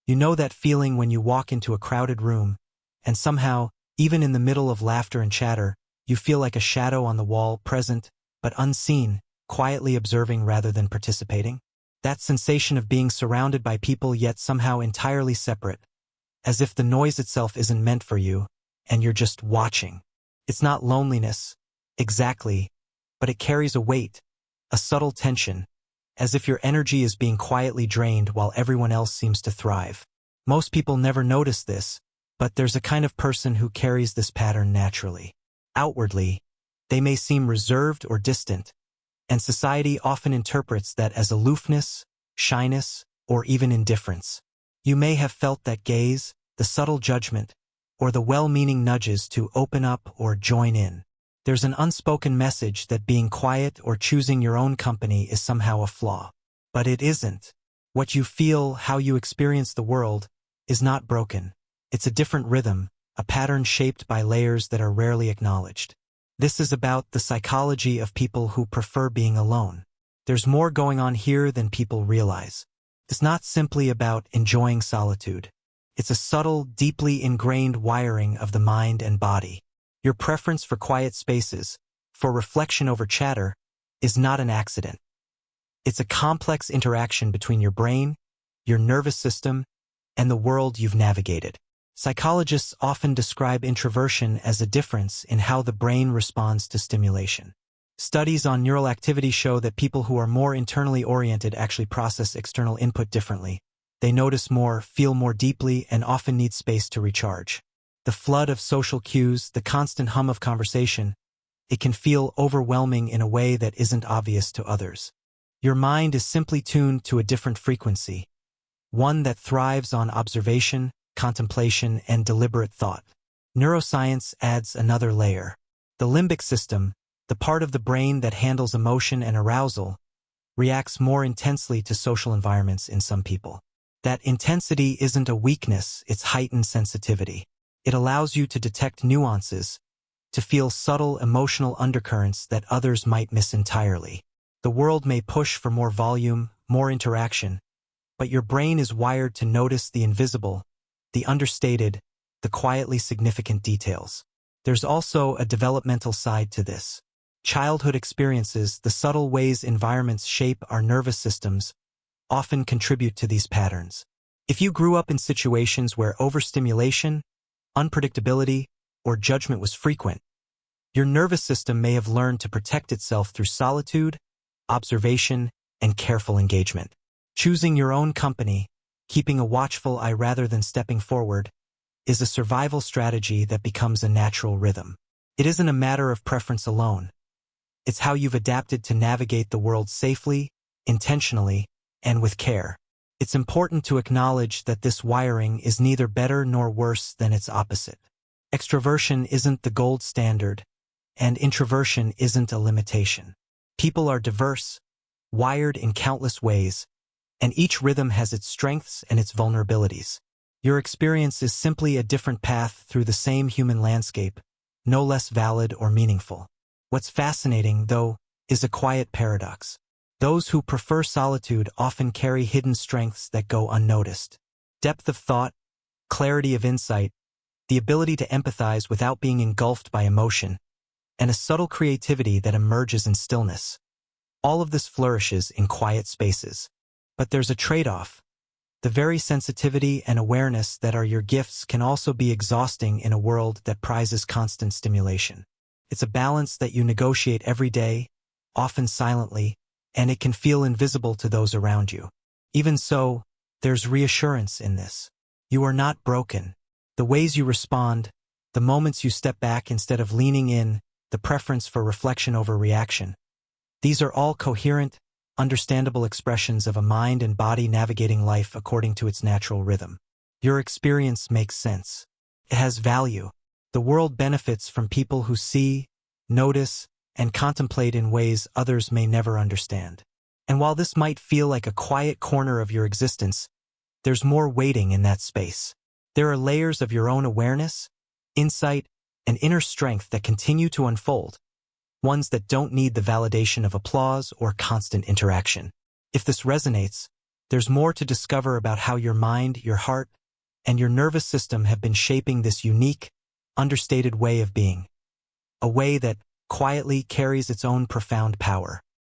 You know that feeling when you walk into a crowded room, and somehow, even in the middle of laughter and chatter, you feel like a shadow on the wall, present, but unseen, quietly observing rather than participating? That sensation of being surrounded by people yet somehow entirely separate, as if the noise itself isn't meant for you, and you're just watching. It's not loneliness, exactly, but it carries a weight, a subtle tension, as if your energy is being quietly drained while everyone else seems to thrive. Most people never notice this, but there's a kind of person who carries this pattern naturally. Outwardly, they may seem reserved or distant, and society often interprets that as aloofness, shyness, or even indifference. You may have felt that gaze, the subtle judgment, or the well-meaning nudges to open up or join in. There's an unspoken message that being quiet or choosing your own company is somehow a flaw. But it isn't. What you feel, how you experience the world, is not broken. It's a different rhythm, a pattern shaped by layers that are rarely acknowledged. This is about the psychology of people who prefer being alone. There's more going on here than people realize. It's not simply about enjoying solitude. It's a subtle, deeply ingrained wiring of the mind and body. Your preference for quiet spaces, for reflection over chatter, is not an accident. It's a complex interaction between your brain, your nervous system, and the world you've navigated. Psychologists often describe introversion as a difference in how the brain responds to stimulation. Studies on neural activity show that people who are more internally oriented actually process external input differently. They notice more, feel more deeply, and often need space to recharge. The flood of social cues, the constant hum of conversation, it can feel overwhelming in a way that isn't obvious to others. Your mind is simply tuned to a different frequency, one that thrives on observation, contemplation, and deliberate thought. Neuroscience adds another layer. The limbic system, the part of the brain that handles emotion and arousal, reacts more intensely to social environments in some people. That intensity isn't a weakness, it's heightened sensitivity. It allows you to detect nuances, to feel subtle emotional undercurrents that others might miss entirely. The world may push for more volume, more interaction, but your brain is wired to notice the invisible, the understated, the quietly significant details. There's also a developmental side to this. Childhood experiences, the subtle ways environments shape our nervous systems, often contribute to these patterns. If you grew up in situations where overstimulation, unpredictability, or judgment was frequent, your nervous system may have learned to protect itself through solitude, observation, and careful engagement. Choosing your own company, keeping a watchful eye rather than stepping forward, is a survival strategy that becomes a natural rhythm. It isn't a matter of preference alone. It's how you've adapted to navigate the world safely, intentionally, and with care. It's important to acknowledge that this wiring is neither better nor worse than its opposite. Extroversion isn't the gold standard, and introversion isn't a limitation. People are diverse, wired in countless ways, and each rhythm has its strengths and its vulnerabilities. Your experience is simply a different path through the same human landscape, no less valid or meaningful. What's fascinating, though, is a quiet paradox. Those who prefer solitude often carry hidden strengths that go unnoticed. Depth of thought, clarity of insight, the ability to empathize without being engulfed by emotion, and a subtle creativity that emerges in stillness. All of this flourishes in quiet spaces. But there's a trade-off. The very sensitivity and awareness that are your gifts can also be exhausting in a world that prizes constant stimulation. It's a balance that you negotiate every day, often silently, and it can feel invisible to those around you. Even so, there's reassurance in this. You are not broken. The ways you respond, the moments you step back instead of leaning in, the preference for reflection over reaction, these are all coherent, understandable expressions of a mind and body navigating life according to its natural rhythm. Your experience makes sense. It has value. The world benefits from people who see, notice, and contemplate in ways others may never understand. And while this might feel like a quiet corner of your existence, there's more waiting in that space. There are layers of your own awareness, insight, and inner strength that continue to unfold, ones that don't need the validation of applause or constant interaction. If this resonates, There's more to discover about how your mind, your heart, and your nervous system have been shaping this unique, understated way of being. A way that quietly carries its own profound power.